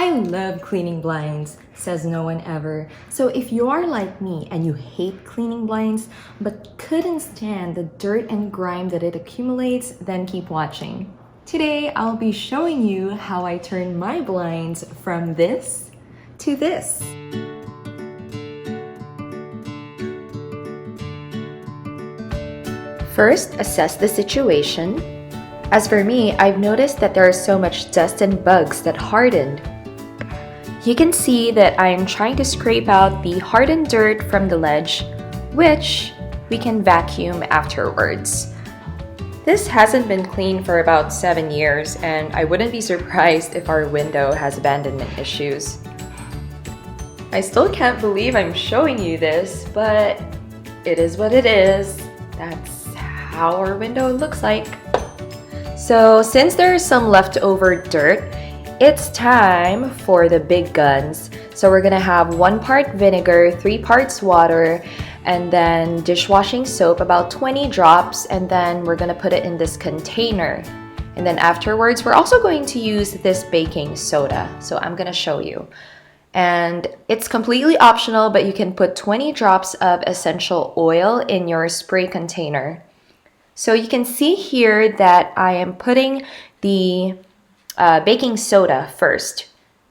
I love cleaning blinds, says no one ever. So if you are like me and you hate cleaning blinds but couldn't stand the dirt and grime that it accumulates, then keep watching. Today, I'll be showing you how I turn my blinds from this to this. First, assess the situation. As for me, I've noticed that there is so much dust and bugs that hardened. You can see that I'm trying to scrape out the hardened dirt from the ledge, which we can vacuum afterwards. This hasn't been cleaned for about 7 years, and I wouldn't be surprised if our window has abandonment issues. I still can't believe I'm showing you this, but it is what it is. That's how our window looks like. So since there is some leftover dirt, it's time for the big guns. So we're gonna have 1 part vinegar, 3 parts water, and then dishwashing soap, about 20 drops, and then we're gonna put it in this container. And then afterwards, we're also going to use this baking soda. So I'm gonna show you. And it's completely optional, but you can put 20 drops of essential oil in your spray container. So you can see here that I am putting the baking soda first,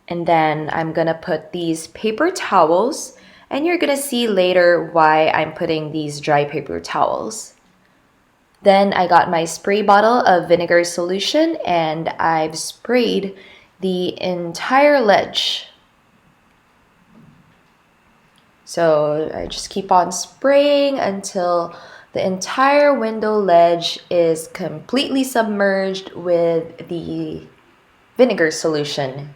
and then I'm gonna put these paper towels, and you're gonna see later why I'm putting these dry paper towels. Then I got my spray bottle of vinegar solution, and I've sprayed the entire ledge. So I just keep on spraying until the entire window ledge is completely submerged with the vinegar solution.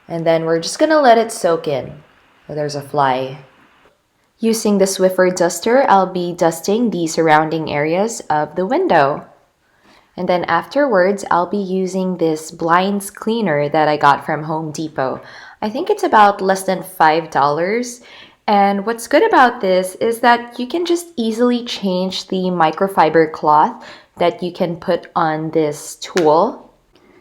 And then we're just gonna let it soak in. Oh, there's a fly. Using the Swiffer duster, I'll be dusting the surrounding areas of the window. And then afterwards, I'll be using this blinds cleaner that I got from Home Depot. I think it's about less than $5. And what's good about this is that you can just easily change the microfiber cloth that you can put on this tool.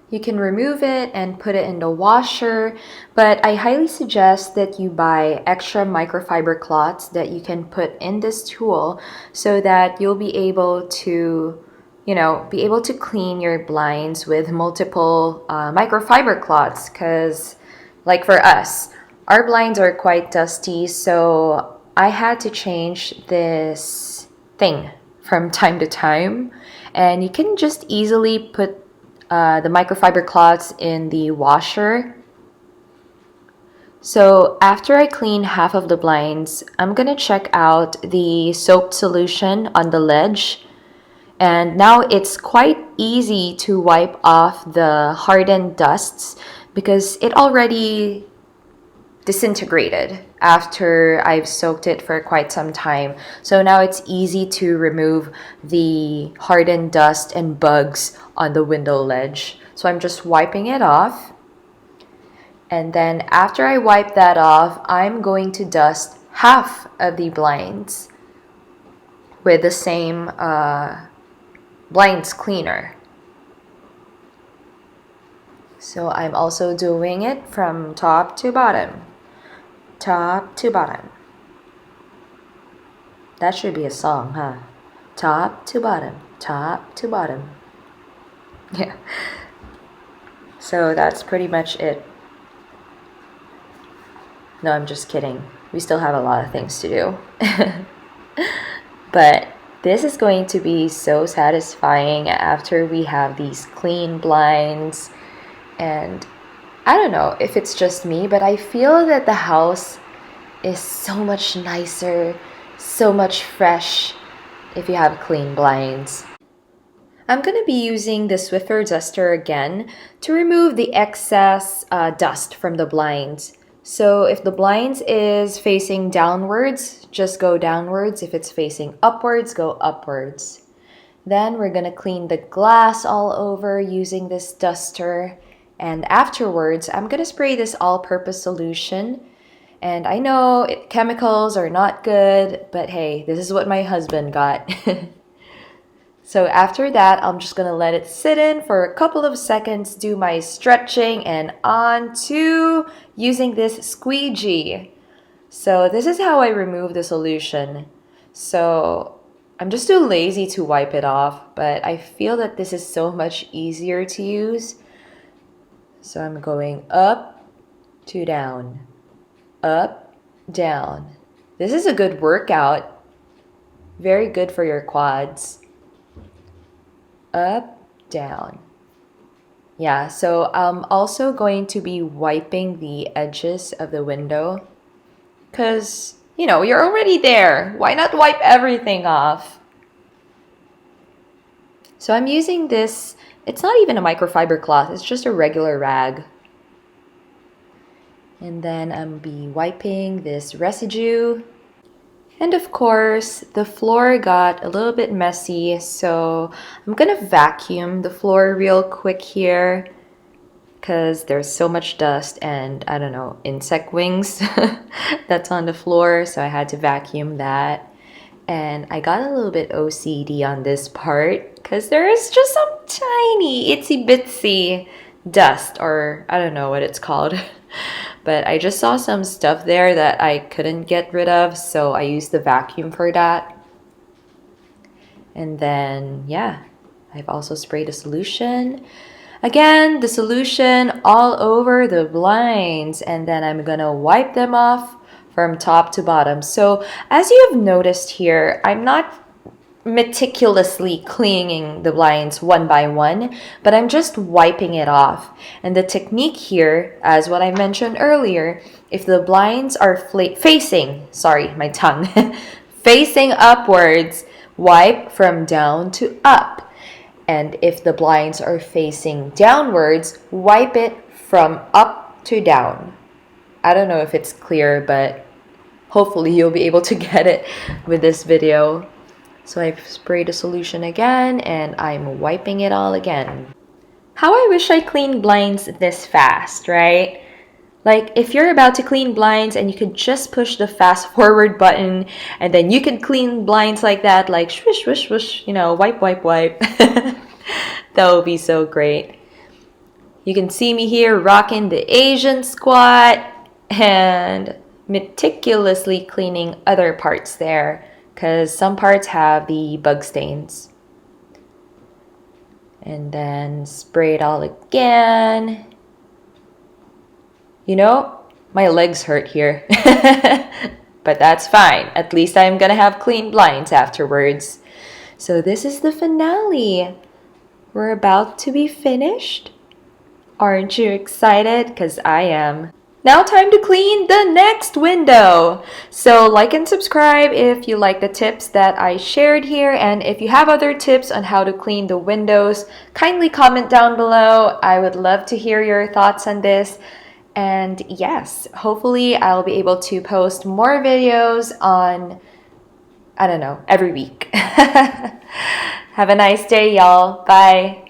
You can remove it and put it in the washer, but I highly suggest that you buy extra microfiber cloths that you can put in this tool so that you'll be able to clean your blinds with multiple microfiber cloths, because like for us, our blinds are quite dusty, so I had to change this thing from time to time. And you can just easily put the microfiber cloths in the washer. So after I clean half of the blinds, I'm gonna check out the soap solution on the ledge. And now it's quite easy to wipe off the hardened dusts because it already disintegrated after I've soaked it for quite some time. So now it's easy to remove the hardened dust and bugs on the window ledge. So I'm just wiping it off. And then after I wipe that off, I'm going to dust half of the blinds with the same blinds cleaner. So I'm also doing it from top to bottom. Top to bottom. That should be a song, huh? Top to bottom, top to bottom. Yeah. So that's pretty much it. No, I'm just kidding. We still have a lot of things to do. But this is going to be so satisfying after we have these clean blinds. And I don't know if it's just me, but I feel that the house is so much nicer, so much fresh if you have clean blinds. I'm going to be using the Swiffer duster again to remove the excess dust from the blinds. So if the blinds is facing downwards, just go downwards. If it's facing upwards, go upwards. Then we're going to clean the glass all over using this duster. And afterwards, I'm going to spray this all-purpose solution. And I know chemicals are not good, but hey, this is what my husband got. So after that, I'm just gonna let it sit in for a couple of seconds, do my stretching, and on to using this squeegee. So this is how I remove the solution. So I'm just too lazy to wipe it off, but I feel that this is so much easier to use. So I'm going up to down, up, down. This is a good workout. Very good for your quads. Up, down. Yeah, so I'm also going to be wiping the edges of the window because, you're already there. Why not wipe everything off? So I'm using this, it's not even a microfiber cloth, it's just a regular rag. And then I'm be wiping this residue. And of course, the floor got a little bit messy, so I'm gonna vacuum the floor real quick here because there's so much dust and, I don't know, insect wings that's on the floor, so I had to vacuum that. And I got a little bit OCD on this part because there is just some tiny itsy bitsy dust, or I don't know what it's called. But I just saw some stuff there that I couldn't get rid of, so I used the vacuum for that. And then, yeah, I've also sprayed a solution. Again, the solution all over the blinds, and then I'm gonna wipe them off from top to bottom. So as you have noticed here, I'm not meticulously cleaning the blinds one by one, but I'm just wiping it off. And the technique here, as what I mentioned earlier, if the blinds are facing, sorry, my tongue, facing upwards, wipe from down to up. And if the blinds are facing downwards, wipe it from up to down. I don't know if it's clear, but hopefully you'll be able to get it with this video. So I've sprayed a solution again and I'm wiping it all again. How I wish I cleaned blinds this fast, right? Like if you're about to clean blinds and you could just push the fast forward button and then you could clean blinds like that, like swish, swish, swish, wipe, wipe, wipe. That would be so great. You can see me here rocking the Asian squat and meticulously cleaning other parts there, because some parts have the bug stains. And then spray it all again. My legs hurt here. But that's fine. At least I'm gonna have clean blinds afterwards. So this is the finale. We're about to be finished. Aren't you excited? Because I am. Now time to clean the next window. So like and subscribe if you like the tips that I shared here, and if you have other tips on how to clean the windows, kindly comment down below. I would love to hear your thoughts on this. And yes, hopefully I'll be able to post more videos on, I don't know, every week. Have a nice day, y'all. Bye.